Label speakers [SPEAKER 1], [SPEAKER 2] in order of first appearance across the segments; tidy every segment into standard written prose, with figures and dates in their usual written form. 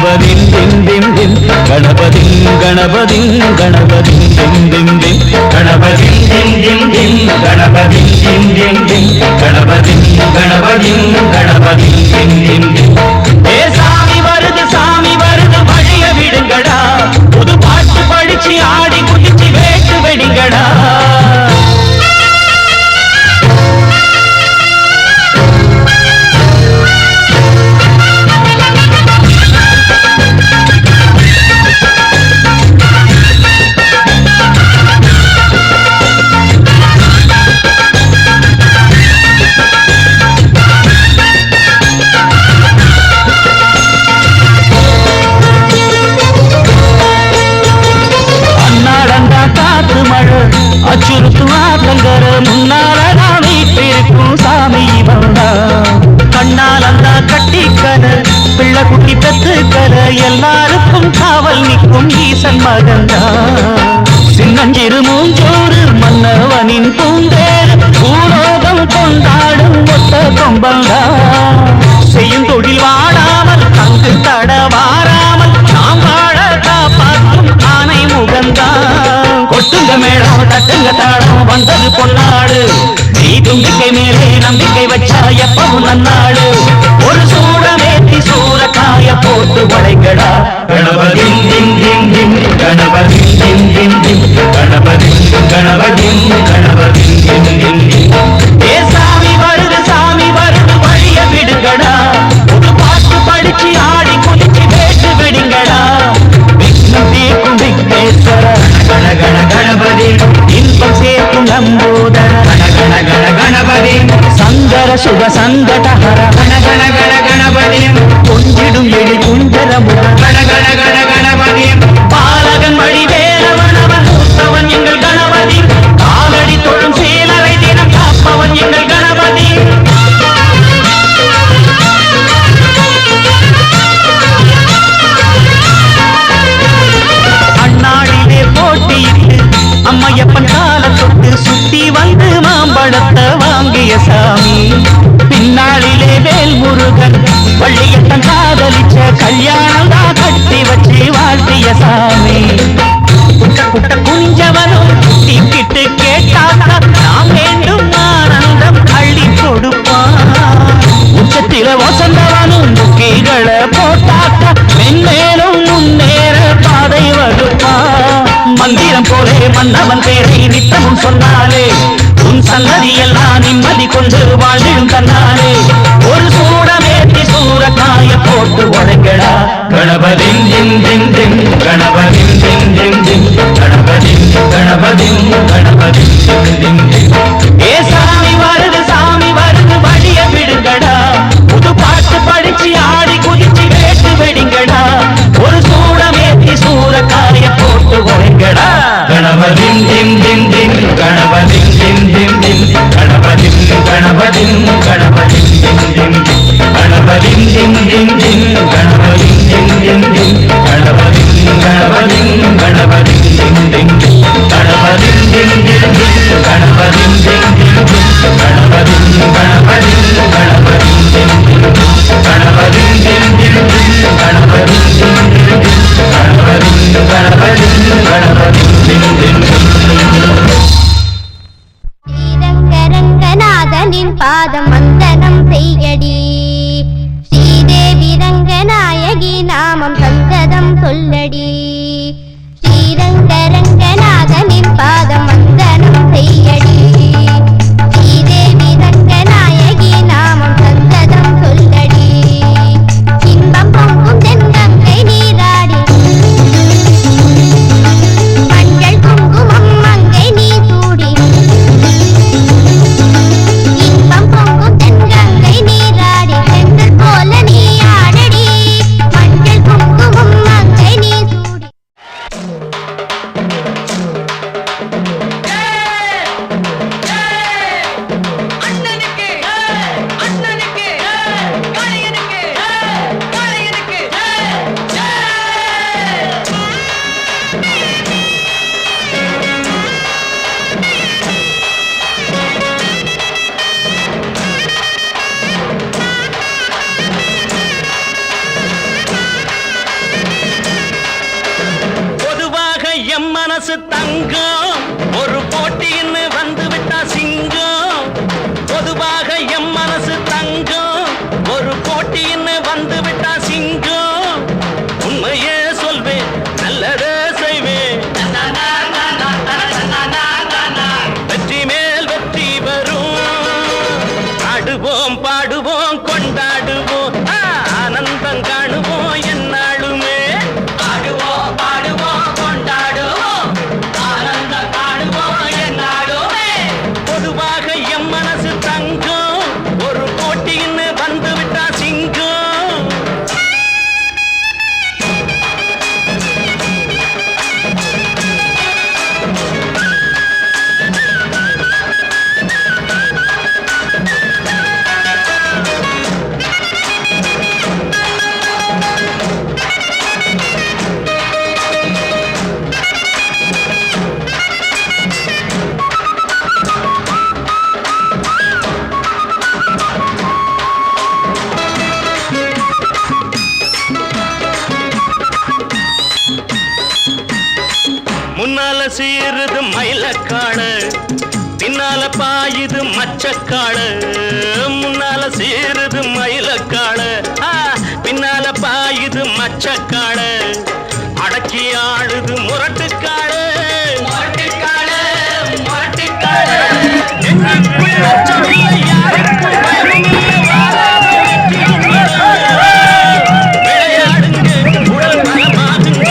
[SPEAKER 1] गणपति दिं दिं दिं गणपति गणपति गणपति दिं दिं दिं गणपति दिं दिं दिं गणपति दिं दिं दिं गणपति गणपति गणपति दिं दिं दिं ए சாமி வருது வழிய விடுங்கடா புது பாட்டு படிச்சு ஆடி குதிச்சு வேட்டு வெடிங்கடா அச்சுறுத்துவாதங்கர முன்னால நான் வீட்டிருக்கும் சாமி வந்தா கண்ணால் அந்த கட்டிக்கல பிள்ளை குட்டி பெத்துக்கல எல்லாருக்கும் காவல் நிற்கும் ஈசன் மகந்தா சின்னஞ்சிறு மூஞ்சோறு மன்னவனின் பூந்தேர் பூலோகம் கொண்டாடும் ஒத்த கொம்பந்தா செய்யும் தொழில் வாடாமல் தங்கு தட வாராமல் நாம் வாழ காப்பாற்றும் ஆனை முகந்தா கொட்டுங்க மேடம் தட்டுங்க தாடம் வந்தது பொன்னாடு நீ தும்பிக்கை மேலே நம்பிக்கை வச்சா எப்பவும் நன்னாடு ஒரு சூடமேத்தி சூறக்காய போட்டு வளைக்கடா கணபதி திம் திம் திம் கணபதி திம் திம் திம் கணபதி கணபதி கணபதி திம் திம் திம் ஏ சாமி வருது வழிய விடுங்கடா புது பாட்டு படிச்சு ஆடி குதிச்சு வேட்டு விடுங்கடா விக்னம் தீர்க்கும் விக்னேஸ்வர கண கண கணபதி இன்பம் சேர்க்கும் நம்போதர கண கண கண கணபதி சங்கர சுக சங்கடஹர கண கண கண கணபதி கொஞ்சிடும் எழி குஞ்சர முக கண கண கண கணபதி பாலகன் வழி வேலவனவன் மூத்தவன் எங்கள் கணபதி காலடி தொழும் சீலரை தினம் காப்பவன் எங்கள் கணபதி அண்ணாடிலே போட்டியிட்டு அம்மையப்பன் கால தொட்டு சுத்தி வந்து மாம்பழத்தை வாங்கிய சாமி பின்னாளிலே வேல் முருகன் வள்ளியப்பன் காதலிச்ச கல்யாணம் தான் கட்டி வச்சு வாழ்த்திய சாமி குட்ட குட்ட குஞ்சவனும் திக்கிட்டு கேட்டாக்கா நாம் வேண்டும் ஆனந்தம் அள்ளி கொடுப்பான் உச்சத்தில வசந்தவனும் முக்கிகளை போட்டாக்கா மென்மேலும் முன்னேற பாதை வகுப்பான் மந்திரம் போலே மன்னவன் பேரை நித்தமும் சொன்னாலே உன் சன்னதி எல்லாம் நிம்மதி கொண்டு வாழ்ந்திடும் தன்னாலே ஒரு சூடமேத்தி சூறக்காய போட்டு உடைங்கடா கணபதி திம் திம் திம் கணபதி திம் திம் திம் கணபதி கணபதி கணபதி திம் திம் ஏ சாமி வருது வழிய விடுங்கடா புது பாட்டு படிச்சு ஆடி குதிச்சு வேட்டு வெடிங்கடா ஒரு சூடமேத்தி சூறக்காய போட்டு உடைங்கடா கணபதி திம் திம் திம் கணபதி திம் திம் திம் கணபதி கணபதி கணபதி திம் திம் கணபதி திம் திம் திம் கணபதி திம் திம் திம் கணபதி கணபதி கணபதி திம் திம் கணபதி திம் திம் திம் கணபதி திம் திம் திம் கணபதி கணபதி கணபதி திம் திம் கணபதி திம் திம் திம் கணபதி திம் திம் திம் கணபதி கணபதி கணபதி திம் திம்
[SPEAKER 2] ஸ்ரீரங்கரங்கநாதனின் பாதம் வந்தனம் செய்யடி ஸ்ரீதேவி ரங்கநாயகி நாமம் சந்ததம் சொல்லடி ஸ்ரீரங்கரங்கநாதனின் பாதம் வந்தனம் செய்யடி ஸ்ரீதேவி ரங்கநாயகி நாமம் சந்ததம் சொல்லடி இன்பம் பொங்கும் தென்கங்கை நீராடி மஞ்சள் குங்குமம் மங்கை நீ சூடி இன்பம் பொங்கும் தென்கங்கை நீராடி செந்தல் போல நீ ஆடடி மஞ்சள் குங்குமம் மங்கை நீ சூடி
[SPEAKER 1] மனசு தங்கம் ஒரு போட்டின்னு வந்து விட்டா சிங்கம் பொதுவாக எம் மனசு தங்கம் ஒரு போட்டின்னு வந்து விட்டா சிங்கம் உண்மையே சொல்வேன் நல்லதே செய்வேன் வெற்றி மேல் வெற்றி வரும் ஆடுவோம் பாடுவோம் கொண்டாடுவோம் ஆனந்தம் காணுவோம் என்னாலுமே ஆடுவோம் பாடுவோம் கொண்டாடுவோம் ஆனந்தம் காணுவோம் என்னாலுமே பொதுவாக எம் மனசு தங்கம் ஒரு போட்டின்னு வந்து விட்டா சிங்கம் முன்னால சீருது மயிலக்காடு பின்னால பாயுது மச்சக்காடு முன்னால சீருது மயிலக்காடு பின்னால பாயுது மச்சக்காடு அடக்கி ஆடுது முரட்டுக்காடு முரட்டுக்காடு முரட்டுக்காடு விளையாடுங்க உடல் பலமாகுங்க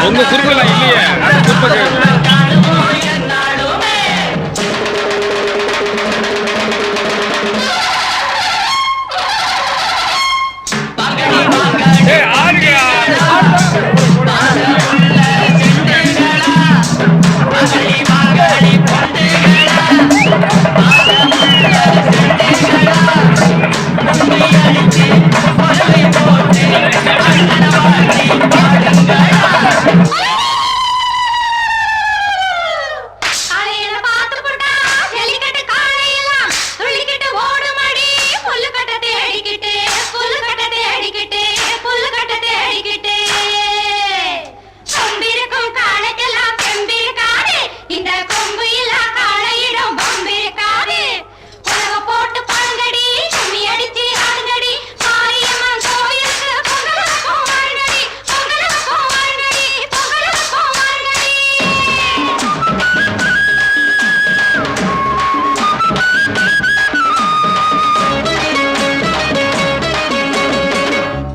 [SPEAKER 3] உங்க குறும்பெல்லாம் இல்லையே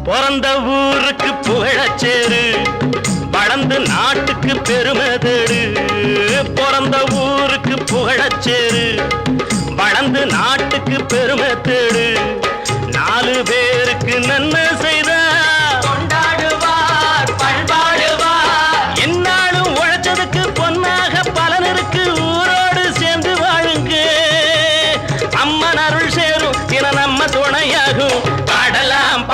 [SPEAKER 3] பிறந்த ஊருக்கு புகழச்சேரு வளர்ந்து நாட்டுக்கு பெருமை தேடு பிறந்த ஊருக்கு புகழச்சேரு வளர்ந்து நாட்டுக்கு பெருமை தேடு நாலு பேருக்கு நன்மை செய்த கொண்டாடுவார் பண்பாடுவார் என்னாலும் உழைச்சதுக்கு பொன்னாக பலனருக்கு ஊரோடு சேர்ந்து வாழுங்க அம்மன் அருள் சேரும் தின நம்ம துணையாகும் பாடலாம்